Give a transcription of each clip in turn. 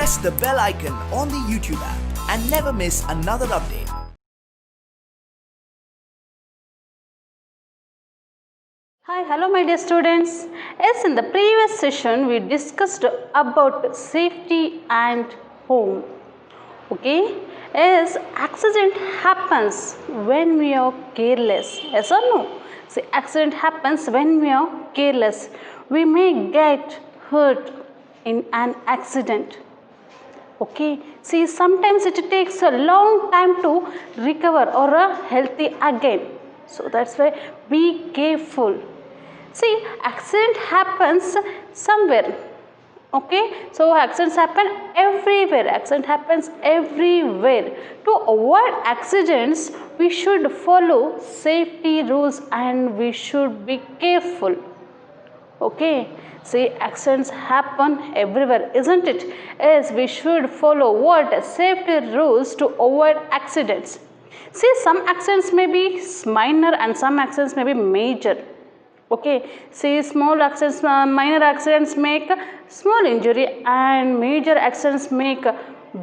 press the bell icon on the YouTube app and never miss another update. Hi, hello my dear students. Yes, in the previous session we discussed about safety and home. Okay, yes, accident happens when we are careless. Yes or no? See, accident happens when we are careless. We may get hurt in an accident. Okay, see, sometimes it takes a long time to recover or a healthy again. So that's why be careful. See, accident happens somewhere. Okay, so accidents happen everywhere. Accident happens everywhere. To avoid accidents, we should follow safety rules and we should be careful. Okay, see, accidents happen everywhere, isn't it? Yes, we should follow what? Safety rules to avoid accidents. See, some accidents may be minor and some accidents may be major. Okay, see, small accidents, minor accidents make small injury and major accidents make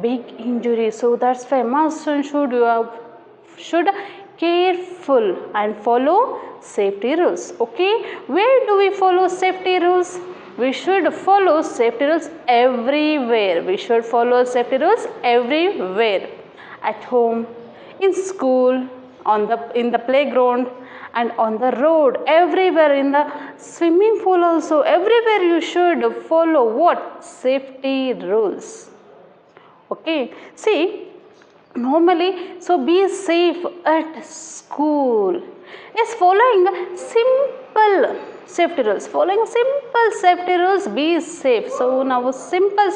big injury. So that's why must and should careful and follow safety rules. Okay, where do we follow safety rules? We should follow safety rules everywhere. We should follow safety rules everywhere. At home, in school, in the playground, and on the road, everywhere, in the swimming pool also, everywhere you should follow what? Safety rules. Okay, see, normally, so be safe at school. Yes, following simple safety rules. Following simple safety rules, be safe. So, now simple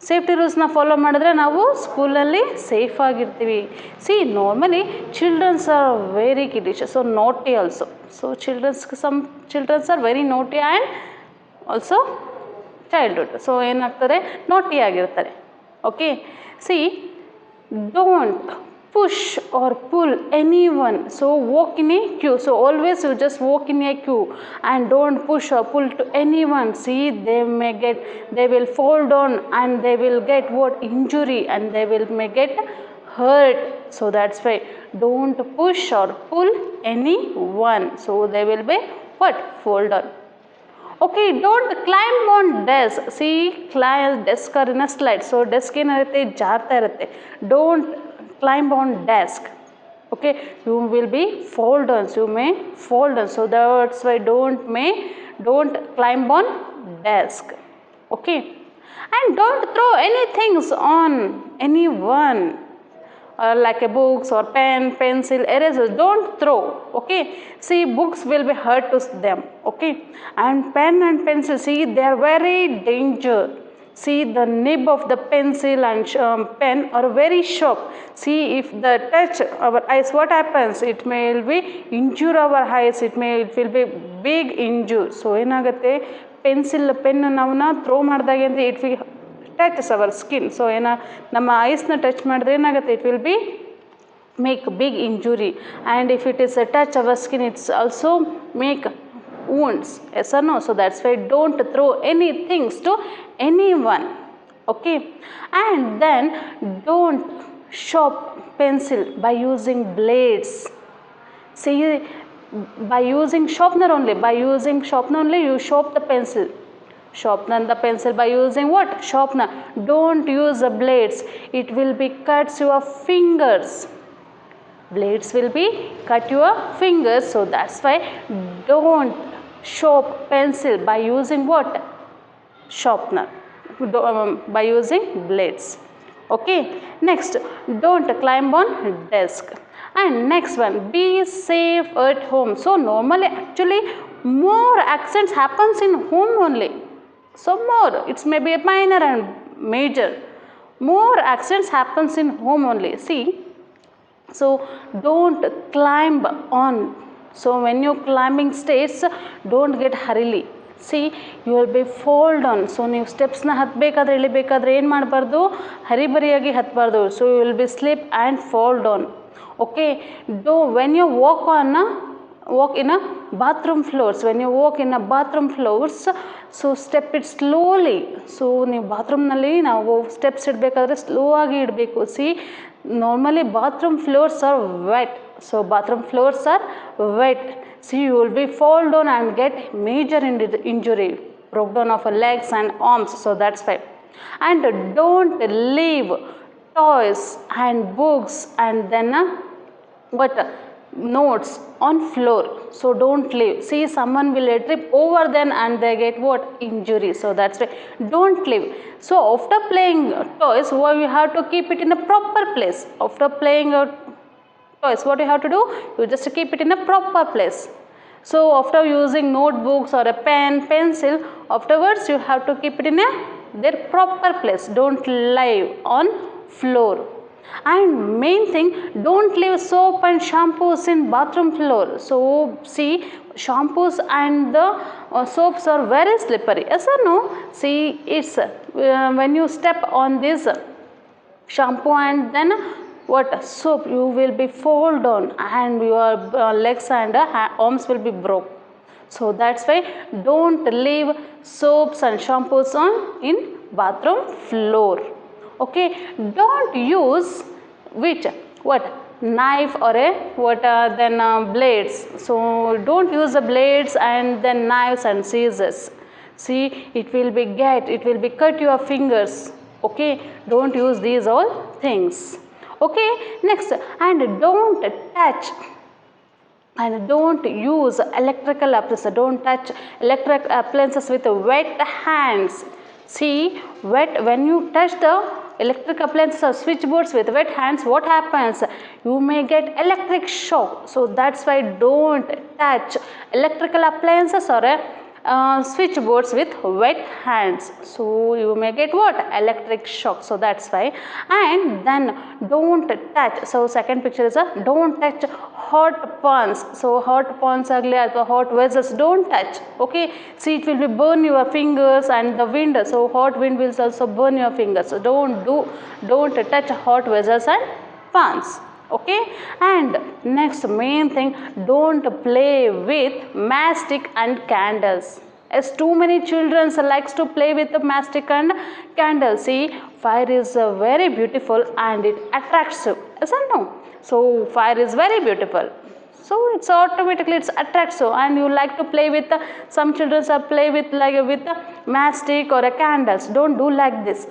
safety ರೂಲ್ಸ್ನ follow ಮಾಡಿದ್ರೆ ನಾವು ಸ್ಕೂಲಲ್ಲಿ safe ಆಗಿರ್ತೀವಿ. See normally childrens are very kiddish, so naughty also. So some childrens are very naughty and also childhood. So ಏನಾಗ್ತಾರೆ, naughty ಆಗಿರ್ತಾರೆ. Okay, see don't push or pull anyone. So walk in a queue. So always you just walk in a queue and don't push or pull to anyone. See, they will fall down and they will get what? Injury, and they may get hurt. So that's why don't push or pull anyone. So they will be what? Fall down. Okay, don't climb on desk. See, desk are in a slide. So desk ಏನಿರುತ್ತೆ, ಜಾರ್ತಾ ಇರುತ್ತೆ. Don't climb on desk. Okay, you will be fall down. You may fall down. So that's why don't climb on desk. Okay, and don't throw any things on anyone, like a books or pen, pencil, erasers. Don't throw. Okay, see, books will be hurt to them. Okay, and pen and pencil, see, they are very danger. See, the nib of the pencil and pen are very sharp. See, if the touch our eyes, what happens? It will be injure our eyes. It will be big injure. So ಏನಾಗುತ್ತೆ, pencil pen ನಾವನ್ನ throw ಮಾಡಿದಾಗ ಅಂದರೆ it will touch our skin. So ನಮ್ಮ ಐಸ್ನ touch ಮಾಡಿದ್ರೆ ಏನಾಗುತ್ತೆ, it will be make big injury. And if it is touch our skin, it's also make wounds. Yes or no? So that's why don't throw any things to anyone. Okay, and then don't sharp pencil by using blades. See, by using sharpener only, you sharp the pencil. Sharpen the pencil by using what? Sharpener. Don't use the blades. It will be cuts your fingers. Blades will be cut your fingers. So that's why don't sharp pencil by using what? Sharpener. By using blades. Okay, next, don't climb on desk. And next one, be safe at home. So normally actually more accidents happens in home only. So more, it's maybe minor and major. More accidents happens in home only. See, so don't climb on. So when you climbing stairs, don't get hurriedly. See, you will be fall down. So ನೀವು ಸ್ಟೆಪ್ಸ್ನ ಹತ್ತಬೇಕಾದ್ರೆ ಇಳಿಬೇಕಾದ್ರೆ ಏನು ಮಾಡಬಾರ್ದು, ಹರಿಬರಿಯಾಗಿ ಹತ್ತಬಾರ್ದು. So you will be slip and fall down. Okay, when you walk on walk in a bathroom floors. When you walk in a bathroom floors, so step it slowly. So ನೀವು ಬಾತ್ರೂಮ್ನಲ್ಲಿ ನಾವು steps ಇಡಬೇಕಾದ್ರೆ slow ಆಗಿ ಇಡಬೇಕು. See normally bathroom floors are wet. So bathroom floors are wet. See you will be fall down and get major injury, broke down of legs and arms. So that's why. And don't leave toys and books and then what notes on floor. So don't leave. See, someone will trip over them and they get what injury. So that's why don't leave. So after playing toys, what you have to keep it in a proper place. After playing toys, what you have to do, you just keep it in a proper place. So after using notebooks or a pen, pencil, afterwards you have to keep it in their proper place. Don't leave on floor. And main thing, don't leave soap and shampoos in bathroom floor. So see, shampoos and the soaps are very slippery. Yes or no? See, it's when you step on this shampoo and then what soap, you will be fall down and your legs and arms will be broke. So that's why don't leave soaps and shampoos on in bathroom floor. Okay, don't use which what knife or a what then blades. So don't use the blades and then knives and scissors. See, it will be cut your fingers. Okay, don't use these all things. Okay, next, and don't touch and don't use electrical appliances. Don't touch electric appliances with wet hands. See, when you touch the electric appliances or switchboards with wet hands, what happens? You may get electric shock. So that's why don't touch electrical appliances or switchboards with wet hands. So you may get what? Electric shock. So that's why. And then don't touch. So second picture is don't touch hot pans. So hot pans agli or hot vessels, don't touch. Okay, see, it will be burn your fingers and the wind. So hot wind will also burn your fingers. So don't touch hot vessels and pans. Okay, and next main thing, don't play with matchstick and candles. As too many children likes to play with the matchstick and candles. See, fire is very beautiful and it attracts you. Yes or no? So fire is very beautiful. So it's automatically it's attracts you, and you like to play with some children are play with like with matchstick or a candles. Don't do like this.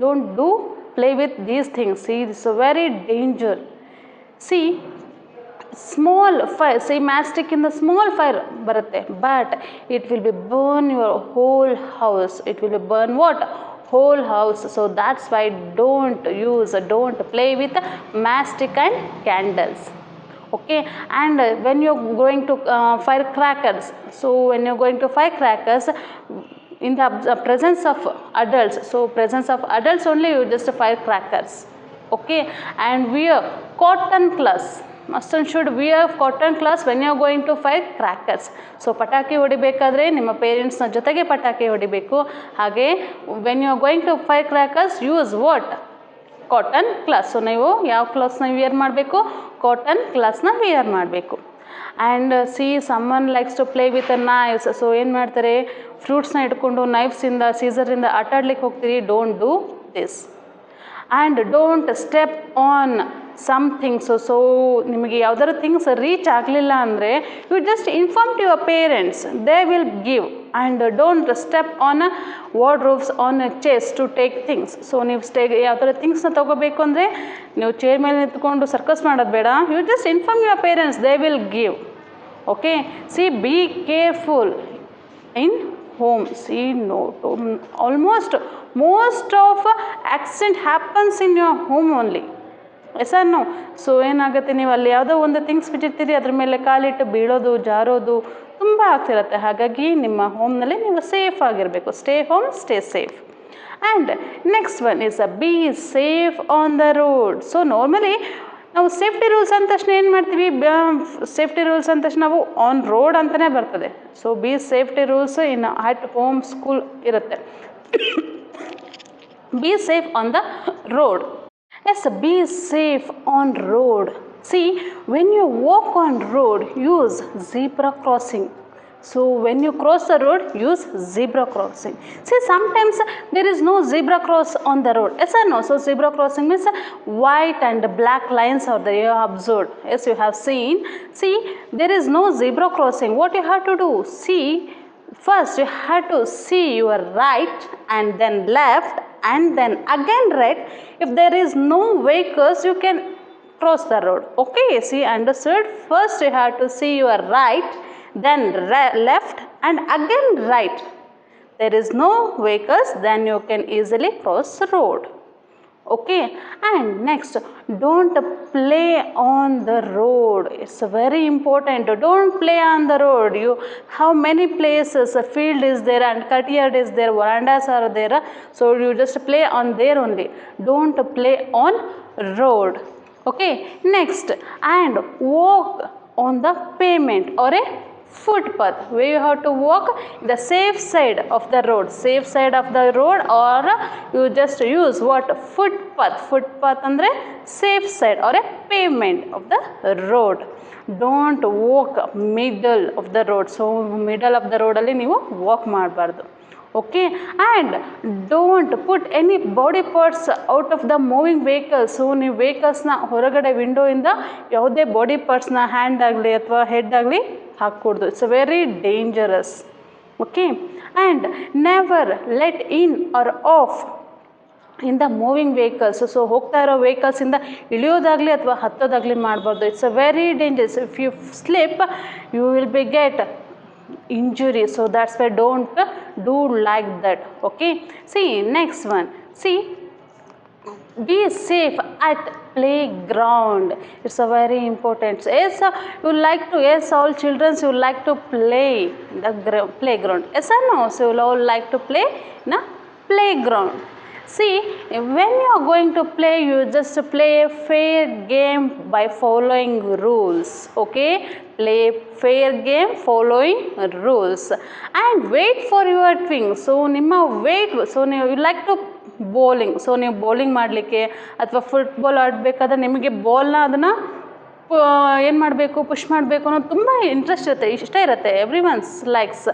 Don't do play with these things. See, this is a very danger. See, small fire, say matchstick in the small fire baratte, but it will be burn your whole house. It will be burn what? Whole house. So that's why don't play with matchstick and candles. Okay, and when you're going to fire crackers, so when you're going to fire crackers in the presence of adults, so presence of adults only, you just fire crackers. Okay, and wear cotton cloths. Must and should wear cotton cloths when you are going to fire crackers. So ಪಟಾಕಿ ಹೊಡಿಬೇಕಾದ್ರೆ ನಿಮ್ಮ ಪೇರೆಂಟ್ಸ್ನ ಜೊತೆಗೆ ಪಟಾಕಿ ಹೊಡಿಬೇಕು. ಹಾಗೆ when you are going to fire crackers, use what? Cotton cloths. So ನೀವು ಯಾವ ಕ್ಲಾತ್ಸ್ನ wear ಮಾಡಬೇಕು? ಕಾಟನ್ ಕ್ಲಾತ್ಸ್ನ ವಿಯರ್ ಮಾಡಬೇಕು. And see someone likes to play with knives. So ಏನು ಮಾಡ್ತಾರೆ, ಫ್ರೂಟ್ಸ್ನ ಇಟ್ಕೊಂಡು ನೈಫ್ಸಿಂದ ಸೀಸರಿಂದ ಆಟಾಡ್ಲಿಕ್ಕೆ ಹೋಗ್ತೀರಿ. Don't do this. And don't step on something. So ನಿಮಗೆ ಯಾವ್ದಾದ್ರು ಥಿಂಗ್ಸ್ ರೀಚ್ ಆಗಲಿಲ್ಲ ಅಂದರೆ you just inform to your parents, they will give. And don't step on wardrobes on chairs to take things. So ನೀವು ಯಾವ್ದಾದ್ರು ಥಿಂಗ್ಸ್ನ ತೊಗೋಬೇಕು ಅಂದರೆ ನೀವು chair ಮೇಲೆ ನಿಂತ್ಕೊಂಡು ಸರ್ಕಸ್ ಮಾಡೋದು ಬೇಡ. You just inform your parents, they will give. Okay, see be careful in home. See, no, almost most of accident happens in your home only. Yes or no? So ಏನಾಗುತ್ತೆ, ನೀವು ಅಲ್ಲಿ ಯಾವುದೋ ಒಂದು things ಬಿಟ್ಟಿರ್ತೀರಿ, ಅದ್ರ ಮೇಲೆ ಕಾಲಿಟ್ಟು ಬೀಳೋದು, ಜಾರೋದು ತುಂಬ ಆಗ್ತಿರುತ್ತೆ. ಹಾಗಾಗಿ ನಿಮ್ಮ ಹೋಮ್ನಲ್ಲಿ ನೀವು ಸೇಫ್ ಆಗಿರಬೇಕು. Stay home, stay safe. And next one is B safe on the road. So normally ನಾವು ಸೇಫ್ಟಿ ರೂಲ್ಸ್ ಅಂದ ತಕ್ಷಣ ಏನು ಮಾಡ್ತೀವಿ, ಸೇಫ್ಟಿ ರೂಲ್ಸ್ ಅಂದ ತಕ್ಷಣ ನಾವು ಆನ್ ರೋಡ್ ಅಂತಲೇ ಬರ್ತದೆ. So be safety rules in at home, school ಇರುತ್ತೆ. Be safe on the road. Yes, be safe on road. See, when you walk on road, use zebra crossing. So when you cross the road, use zebra crossing. See, sometimes there is no zebra cross on the road. Yes or no? So zebra crossing means white and black lines are there. You have observed. Yes, you have seen. See, there is no zebra crossing. What you have to do? See, first you have to see your right and then left and then again right. If there is no vehicles, you can cross the road. Okay, see, understood? First you have to see your right, then left and again right. There is no vehicles, then you can easily cross the road. Okay, and next, don't play on the road. It's very important. Don't play on the road. You have many places, a field is there and courtyard is there, verandas are there, so you just play on there only. Don't play on road. Okay, next, and walk on the pavement or a footpath, where you have to walk the safe side of the road, safe side of the road, or you just use what? Footpath. Footpath andre safe side or a pavement of the road. Don't walk middle of the road. So middle of the road alli ನೀವು walk ಮಾಡಬಾರ್ದು. Okay, and don't put any body parts out of the moving vehicle. So ನೀವು ವೆಹಿಕಲ್ಸ್ನ ಹೊರಗಡೆ ವಿಂಡೋಯಿಂದ ಯಾವುದೇ body ಪಾರ್ಟ್ಸ್ನ hand ಆಗಲಿ ಅಥವಾ head ಆಗಲಿ ಹಾಕೂಡ್ದು. It's very dangerous. Okay, and never let in or off in the moving vehicles. So ಹೋಗ್ತಾ ಇರೋ ವೆಹಿಕಲ್ಸಿಂದ ಇಳಿಯೋದಾಗಲಿ ಅಥವಾ ಹತ್ತೋದಾಗಲಿ ಮಾಡಬಾರ್ದು. It's very dangerous. If you slip you will be get injury. So that's why don't do like that. Okay, see, next one. See, be safe at playground. It's a very important. Yes, you like to, yes, all children you like to play the playground. Yes or no? So you all like to play in a playground. See, when you are going to play, you just play a fair game by following rules. Okay, play fair game following rules and wait for your twin. So ನಿಮ್ಮ wait, so you like to bowling. So ನೀವು bowling ಮಾಡಲಿಕ್ಕೆ ಅಥವಾ football ಆಡಬೇಕಾದ್ರೆ ನಿಮಗೆ ಬಾಲ್ನ ಅದನ್ನು ಏನು ಮಾಡಬೇಕು, push ಮಾಡಬೇಕು ಅನ್ನೋದು ತುಂಬ ಇಂಟ್ರೆಸ್ಟ್ ಇರುತ್ತೆ, ಇಷ್ಟ ಇರುತ್ತೆ. Every ones likes,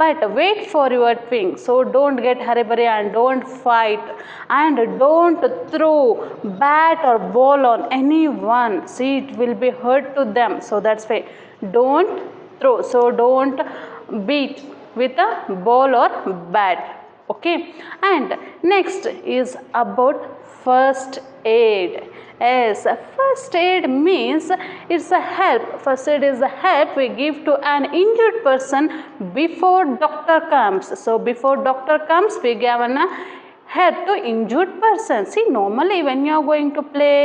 but wait for your swing. So don't get ಹರಿಬರಿ and don't fight and don't throw bat or ball on any one. See it will be hurt to them. So that's why don't throw. So don't beat with a ball or bat. Okay, and next is about first aid. Yes, first aid means it's a help. First aid is a help we give to an injured person before doctor comes. So before doctor comes we give an help to injured person. See, normally when you are going to play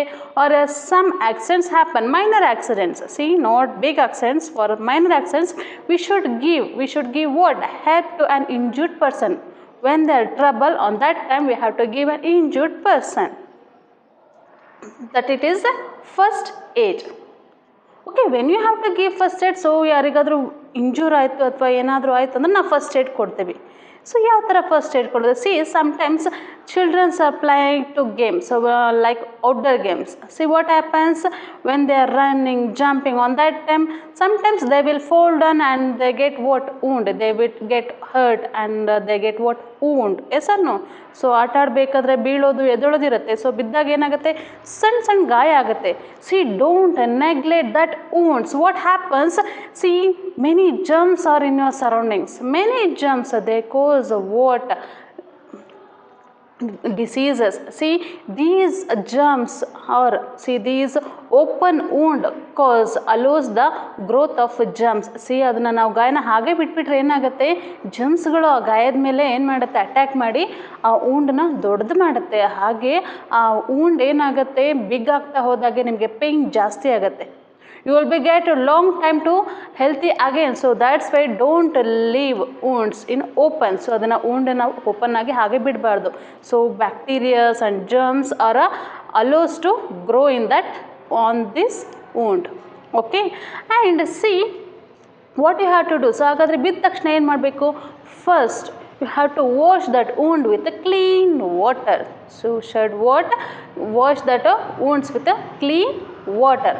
or some accidents happen, minor accidents, see, not big accidents, for minor accidents we should give what? Help to an injured person. When there is trouble, on that time we have to give an injured person. That it is first aid. Okay, when you have to give first aid, so ಯಾರಿಗಾದರೂ injure ಆಯಿತು ಅಥವಾ ಏನಾದರೂ ಆಯಿತು ಅಂದರೆ ನಾವು first aid ಕೊಡ್ತೀವಿ. So ಯಾವ ಥರ ಫಸ್ಟ್ ಏಡ್ ಕೊಡೋದು? C, sometimes children are playing to games, so like outdoor games. See what happens when they are running, jumping, on that time sometimes they will fall down and they get what? Wound. They will get hurt and they get what? Wound. Yes or no? So ಆಟ ಆಡಬೇಕಾದ್ರೆ ಬೀಳೋದು ಎದೊಳೋದಿರುತ್ತೆ. So ಬಿದ್ದಾಗ ಏನಾಗುತ್ತೆ? ಸಣ್ಣ ಸಣ್ಣ ಗಾಯ ಆಗುತ್ತೆ. C, don't neglect that wounds. What happens? See, many germs are in your surroundings. Many germs, they cause what? Diseases. See, these germs or see these open wound cause allows the growth of germs. See, ಅದನ್ನು ನಾವು ಗಾಯನ ಹಾಗೆ ಬಿಟ್ಬಿಟ್ರೆ ಏನಾಗುತ್ತೆ? ಜರ್ಮ್ಸ್ಗಳು ಆ ಗಾಯದ ಮೇಲೆ ಏನು ಮಾಡುತ್ತೆ? ಅಟ್ಯಾಕ್ ಮಾಡಿ ಆ woundನ ದೊಡ್ಡದು ಮಾಡುತ್ತೆ. ಹಾಗೆ ಆ wound ಏನಾಗುತ್ತೆ? ಬಿಗ್ ಆಗ್ತಾ ಹೋದಾಗೆ ನಿಮಗೆ ಪೇಯ್ನ್ ಜಾಸ್ತಿ ಆಗುತ್ತೆ. You will be get a long time to healthy again. So that's why don't leave wounds in open. So ಅದನ್ನು woundನ ಓಪನ್ ಆಗಿ ಹಾಗೆ ಬಿಡಬಾರ್ದು. So bacterias and germs are allows to grow in that on this wound. Okay, and see what you have to do. So ಹಾಗಾದರೆ ಬಿದ್ದ ತಕ್ಷಣ ಏನು ಮಾಡಬೇಕು? First you have to wash that wound with a clean water. So should what? Wash that wounds with a clean water.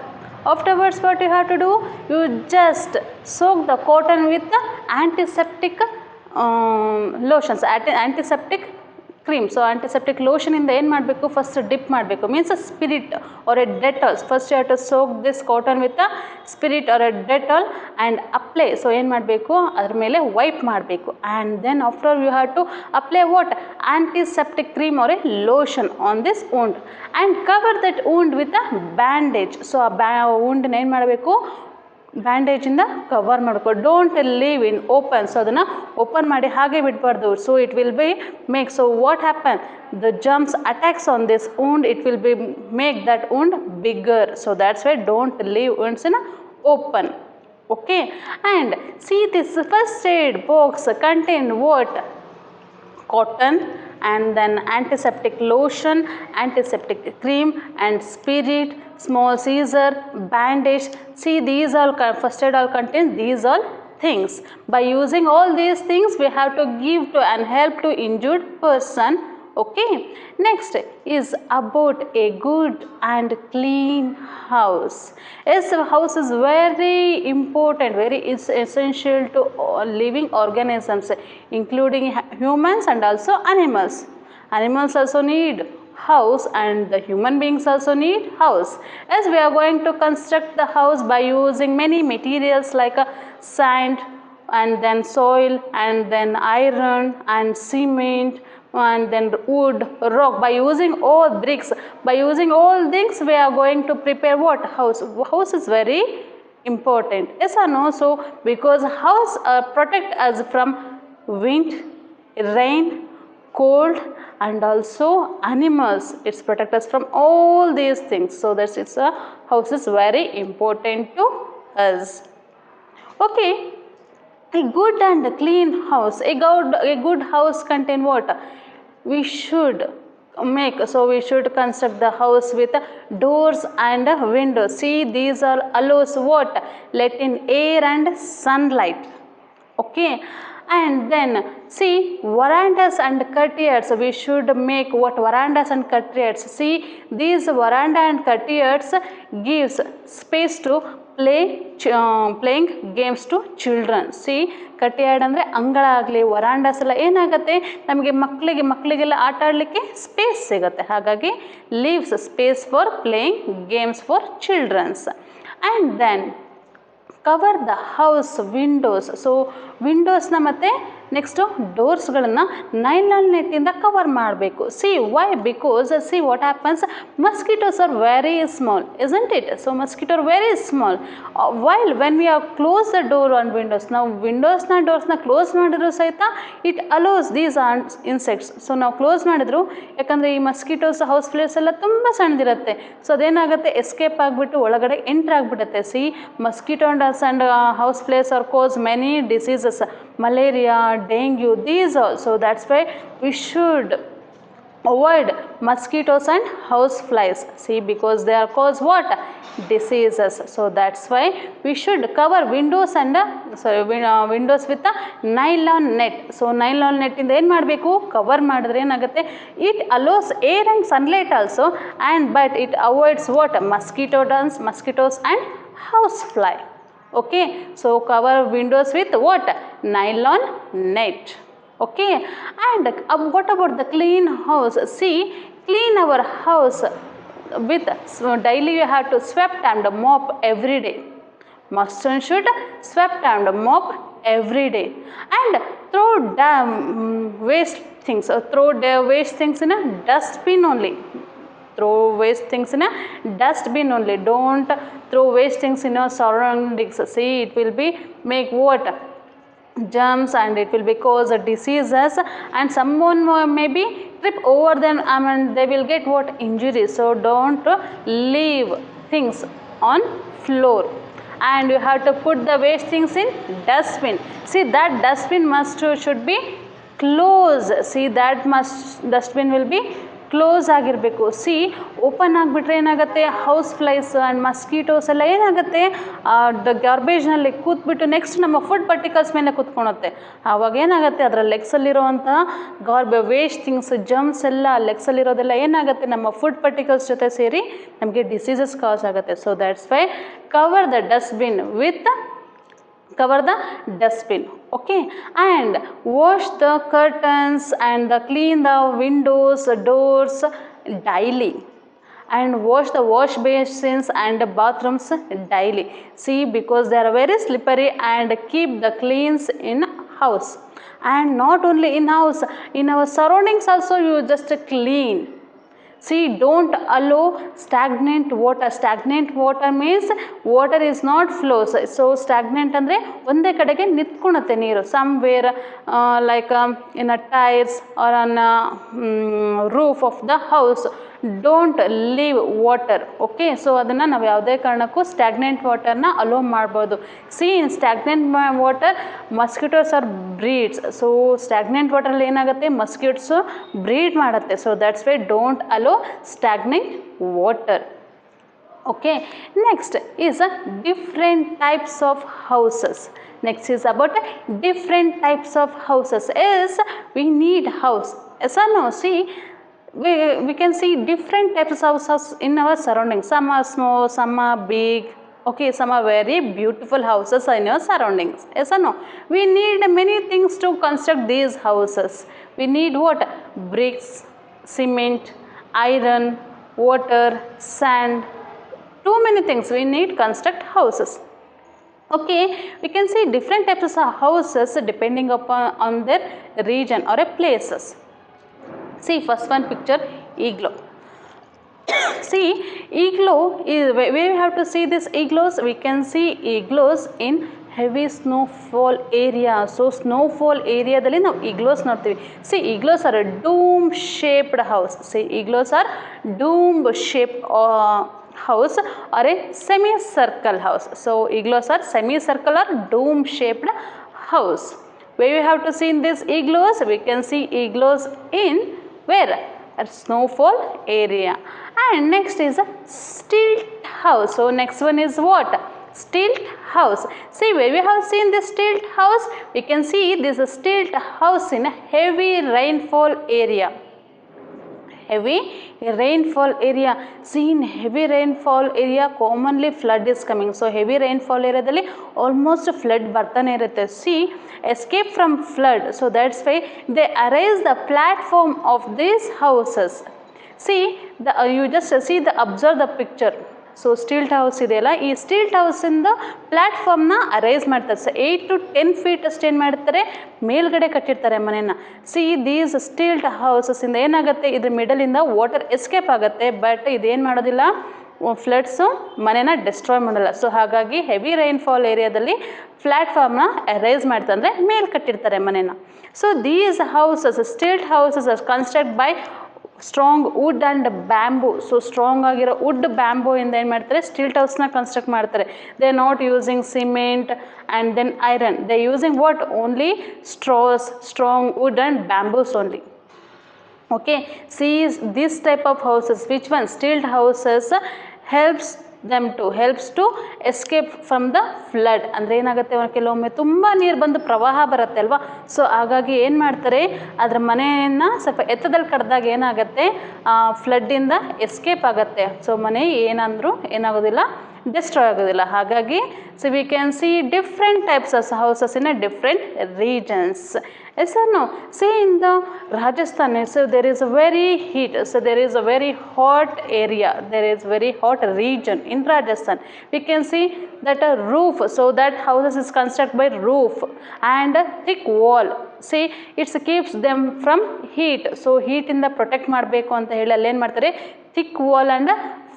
Afterwards what you have to do, you just soak the cotton with the antiseptic lotions, antiseptic cream. So antiseptic lotion ಇಂದ ಏನು ಮಾಡಬೇಕು, first drip ಮಾಡಬೇಕು, means spirit or a Dettol. First you have to soak this cotton with a spirit or a Dettol and apply. So ಏನು ಮಾಡಬೇಕು, ಅದ್ರ ಮೇಲೆ wipe ಮಾಡಬೇಕು, and then after you have to apply what, antiseptic cream or a lotion on this wound and cover that wound with a bandage. So ಆ wound ಏನು ಮಾಡಬೇಕು, ಬ್ಯಾಂಡೇಜಿಂದ cover ಮಾಡ್ಕೊ, don't live in open. So ಅದನ್ನು open ಮಾಡಿ ಹಾಗೆ ಬಿಡಬಾರ್ದು. So it will be make, so what happen, the germs attacks on this wound, it will be make that wound bigger. So that's why don't leave wounds in open. Okay, and see this first aid box contain what, cotton and then antiseptic lotion, antiseptic cream and spirit, small scissor, bandage. See, these all first aid all contain these all things. By using all these things we have to give to and help to injured person. Okay, next is about a good and clean house. Yes, house is very important, very essential to living organisms including humans and also animals. Animals also need house and the human beings also need house. As we are going to construct the house by using many materials like sand and then soil and then iron and cement and then wood, rock. By using all bricks, by using all things we are going to prepare what, house. House is very important, yes or no? So because house protect us from wind, rain, cold and also animals. It's protect us from all these things. So that's it's a house is very important to us. Okay, a good and clean house, a good house contain what, we should make. So we should construct the house with doors and windows. See, these are allows what, let in air and sunlight. Okay, and then see, verandas and courtyards, we should make what, verandas and courtyards. See, these veranda and courtyards gives space to playing games to children. See, ಕಟಿಯಾಡ್ ಅಂದರೆ ಅಂಗಳ ಆಗಲಿ, ವರಾಂಡಾಸ್ ಎಲ್ಲ ಏನಾಗುತ್ತೆ, ನಮಗೆ ಮಕ್ಕಳಿಗೆಲ್ಲ ಆಟ ಆಡಲಿಕ್ಕೆ space ಸಿಗುತ್ತೆ. ಹಾಗಾಗಿ leaves space for playing games for childrens. And then cover the house windows. So ವಿಂಡೋಸ್ನ ಮತ್ತು ನೆಕ್ಸ್ಟು ಡೋರ್ಸ್ಗಳನ್ನು ನೈಲಾನ್ ನೆಟ್ಟಿಂದ ಕವರ್ ಮಾಡಬೇಕು. See why, because see what happens, mosquitoes are very small, isn't it? So mosquito are very small. While when we are close the door on windows, ನಾವು ವಿಂಡೋಸ್ನ ಡೋರ್ಸ್ನ close ಮಾಡಿದ್ರು ಸಹಿತ it allows these are insects. So ನಾವು close ಮಾಡಿದ್ರು, ಯಾಕಂದರೆ ಈ mosquitoes house place ಎಲ್ಲ ತುಂಬ ಸಣ್ಣದಿರುತ್ತೆ. ಸೊ ಅದೇನಾಗುತ್ತೆ, ಎಸ್ಕೇಪ್ ಆಗಿಬಿಟ್ಟು ಒಳಗಡೆ ಎಂಟ್ರ್ ಆಗಿಬಿಡುತ್ತೆ. C, mosquito and house flies are cause many diseases, malaria, dengue, these all. So that's why we should avoid mosquitoes and house flies. See, because they are cause what, diseases. So that's why we should cover windows and windows with a nylon net. So nylon net ಇಂದ ಏನು ಮಾಡಬೇಕು, cover ಮಾಡಿದ್ರೆ ಏನಾಗುತ್ತೆ, it allows air and sunlight also, and but it avoids what, mosquitoes and house fly. Okay, so cover windows with what, nylon net. Okay, and what about the clean house? See, clean our house with, so daily you have to sweep and mop every day. Must and should sweep and mop every day, and throw waste things, throw the waste things in a dustbin only. Throw waste things in a dustbin only. Don't throw waste things in your surroundings. See, it will be make what, germs, and it will be cause diseases, and someone maybe trip over them, they will get what, injuries. So don't leave things on floor, and you have to put the waste things in dustbin. See, that dustbin should be closed. See, that dustbin will be close ಆಗಿರಬೇಕು. C open ಆಗಿಬಿಟ್ರೆ ಏನಾಗುತ್ತೆ, house flies and mosquitoes ಎಲ್ಲ ಏನಾಗುತ್ತೆ ಗಾರ್ಬೇಜ್ನಲ್ಲಿ ಕೂತ್ಬಿಟ್ಟು next ನಮ್ಮ food particles ಮೇಲೆ ಕೂತ್ಕೊಳುತ್ತೆ. ಆವಾಗ ಏನಾಗುತ್ತೆ ಅದರ ಲೆಗ್ಸಲ್ಲಿರುವಂಥ ವೇಸ್ಟ್ ಥಿಂಗ್ಸ್ ಜಮ್ಸ್ ಎಲ್ಲ ಲೆಗ್ಸಲ್ಲಿರೋದೆಲ್ಲ ಏನಾಗುತ್ತೆ ನಮ್ಮ ಫುಡ್ ಪರ್ಟಿಕಲ್ಸ್ ಜೊತೆ ಸೇರಿ ನಮಗೆ ಡಿಸೀಸಸ್ ಕಾಸ್ ಆಗುತ್ತೆ. So that's Y cover the dustbin, okay, and wash the curtains and clean the windows, doors daily, and wash the wash basins and bathrooms daily. See, because they are very slippery, and keep the cleans in house, and not only in house, in our surroundings also you just clean. See, don't allow stagnant water. Stagnant water means water is not flows. So stagnant ಅಂದರೆ ಒಂದೇ ಕಡೆಗೆ ನಿಂತ್ಕೊಳುತ್ತೆ ನೀರು. Somewhere like in a tiles or on a roof of the house. Don't leave water. Okay, so ಅದನ್ನು ನಾವು ಯಾವುದೇ ಕಾರಣಕ್ಕೂ stagnant ವಾಟರ್ನ allow ಮಾಡ್ಬೋದು. See in stagnant water mosquitoes are breeds. So stagnant ವಾಟರಲ್ಲಿ ಏನಾಗುತ್ತೆ ಮಸ್ಕಿಟ್ಸು ಬ್ರೀಡ್ ಮಾಡುತ್ತೆ. So that's why don't allow stagnant water. Okay, next is a different types of houses. Next is about different types of houses. Is we need house. Yes or no? See, we can see different types of houses in our surroundings. Some are small, some are big. Okay, some are very beautiful houses in your surroundings. Yes or no? We need many things to construct these houses. We need what? Bricks, cement, iron, water, sand. Too many things we need construct houses. Okay, we can see different types of houses depending upon on their region or a places. See, first one picture, igloo. See, igloo is where we have to see this igloos. We can see igloos in heavy snowfall area. So snowfall area dalli ನಾವು igloos ನೋಡ್ತೀವಿ. See, igloos are a dome shaped house. See, igloos are dome shaped house or a semicircle house. So igloos are semicircle or dome shaped house. Where we have to see in this igloos, we can see igloos in where? At snowfall area. And next is a stilt house. So next one is what? Stilt house. See, where we have seen this stilt house, we can see this stilt house in a heavy rainfall area. Heavy rainfall area. See, in heavy rainfall area commonly flood is coming. So heavy rainfall area dalli almost flood bartane irutte. See, escape from flood. So that's why they arrange the platform of these houses. See, you just see the observe the picture. So stilt house ಇದೆಯಲ್ಲ, ಈ stilt ಹೌಸಿಂದ ಪ್ಲ್ಯಾಟ್ಫಾರ್ಮ್ನ arise ಮಾಡ್ತಾರೆ. So 8 to 10 feet ಅಷ್ಟು ಏನು ಮಾಡ್ತಾರೆ ಮೇಲ್ಗಡೆ ಕಟ್ಟಿರ್ತಾರೆ ಮನೇನ. See these stilt ಹೌಸಸ್ಸಿಂದ ಏನಾಗುತ್ತೆ, ಇದ್ರ ಮಿಡಲಿಂದ ವಾಟರ್ ಎಸ್ಕೇಪ್ ಆಗುತ್ತೆ. ಬಟ್ ಇದೇನು ಮಾಡೋದಿಲ್ಲ, ಫ್ಲಡ್ಸು ಮನೇನ ಡಿಸ್ಟ್ರಾಯ್ ಮಾಡಲ್ಲ. ಸೊ ಹಾಗಾಗಿ ಹೆವಿ ರೈನ್ಫಾಲ್ ಏರಿಯಾದಲ್ಲಿ ಪ್ಲ್ಯಾಟ್ಫಾರ್ಮ್ನ ಅರೈಸ್ ಮಾಡ್ತಾರೆ, ಅಂದರೆ ಮೇಲ್ ಕಟ್ಟಿರ್ತಾರೆ ಮನೇನ. So these houses stilt houses are construct by strong wood and bamboo. So strong ಆಗಿರೋ ವುಡ್ ಬ್ಯಾಂಬೂ ಇಂದ ಏನು ಮಾಡ್ತಾರೆ ಸ್ಟಿಲ್ಟ್ ಹೌಸ್ನ ಕನ್ಸ್ಟ್ರಕ್ಟ್ ಮಾಡ್ತಾರೆ. They are not using cement and then iron. They using what only straws, strong wood and bamboos only. Okay, see this type of houses, which one? Stilt houses helps to escape from the flood. ಅಂದರೆ ಏನಾಗುತ್ತೆ, ಕೆಲವೊಮ್ಮೆ ತುಂಬ ನೀರು ಬಂದು ಪ್ರವಾಹ ಬರುತ್ತೆ ಅಲ್ವಾ. So ಹಾಗಾಗಿ ಏನು ಮಾಡ್ತಾರೆ, ಅದರ ಮನೆಯನ್ನು ಸ್ವಲ್ಪ ಎತ್ತದಲ್ಲಿ ಕಡ್ದಾಗ ಏನಾಗುತ್ತೆ, ಫ್ಲಡ್ಡಿಂದ ಎಸ್ಕೇಪ್ ಆಗುತ್ತೆ. ಸೊ ಮನೆ ಏನಂದರೂ ಏನಾಗೋದಿಲ್ಲ, ಡಿಸ್ಟ್ರಾಯ್ ಆಗೋದಿಲ್ಲ. ಹಾಗಾಗಿ so we can see different types of houses in a different regions. Yes or no? Say in the Rajasthan, so there is a very heat, so there is a very hot area, there is very hot region in Rajasthan. We can see that a roof, so that houses is constructed by roof and a thick wall. See, it keeps them from heat. So heat ಇಂದ protect ಮಾಡಬೇಕು ಅಂತ ಹೇಳಿ ಅಲ್ಲಿ ಏನು ಮಾಡ್ತಾರೆ, thick wall and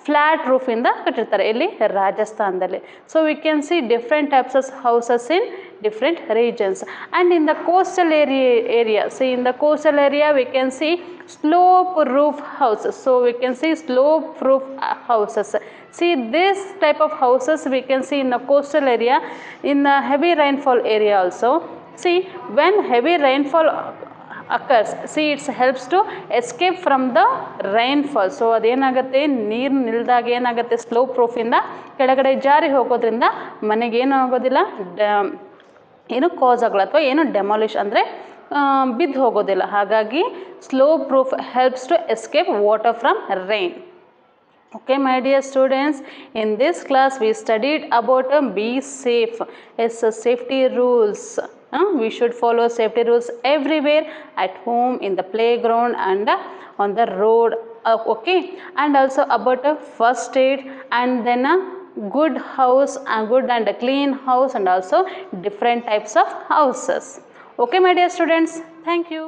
flat ರೂಫಿಂದ ಕಟ್ಟಿರ್ತಾರೆ ಇಲ್ಲಿ ರಾಜಸ್ಥಾನದಲ್ಲಿ. So we can see different types of houses in different regions. And in the coastal area, see in the coastal area we can see slope roof houses. So we can see slope roof houses. See this type of houses we can see in the coastal area, in the heavy rainfall area also. See, when heavy rainfall occurs. See, it helps to escape from the rainfall. So ಅದೇನಾಗುತ್ತೆ, ನೀರು ನಿಲ್ದಾಗ ಏನಾಗುತ್ತೆ, slow ಪ್ರೂಫಿಂದ ಕೆಳಗಡೆ ಜಾರಿ ಹೋಗೋದ್ರಿಂದ ಮನೆಗೇನು ಆಗೋದಿಲ್ಲ, ಏನು ಕಾಸ್ ಆಗಲ್ಲ ಅಥವಾ ಏನು ಡೆಮಾಲಿಷ್ ಅಂದರೆ ಬಿದ್ದು ಹೋಗೋದಿಲ್ಲ. ಹಾಗಾಗಿ slow proof helps to escape water from rain. Okay, my dear students, in this class we studied about be safe. Yes, safety rules. We should follow safety rules everywhere, at home, in the playground, and on the road. Okay, and also about first aid, and then a good house, a good and a clean house, and also different types of houses. Okay, my dear students, thank you.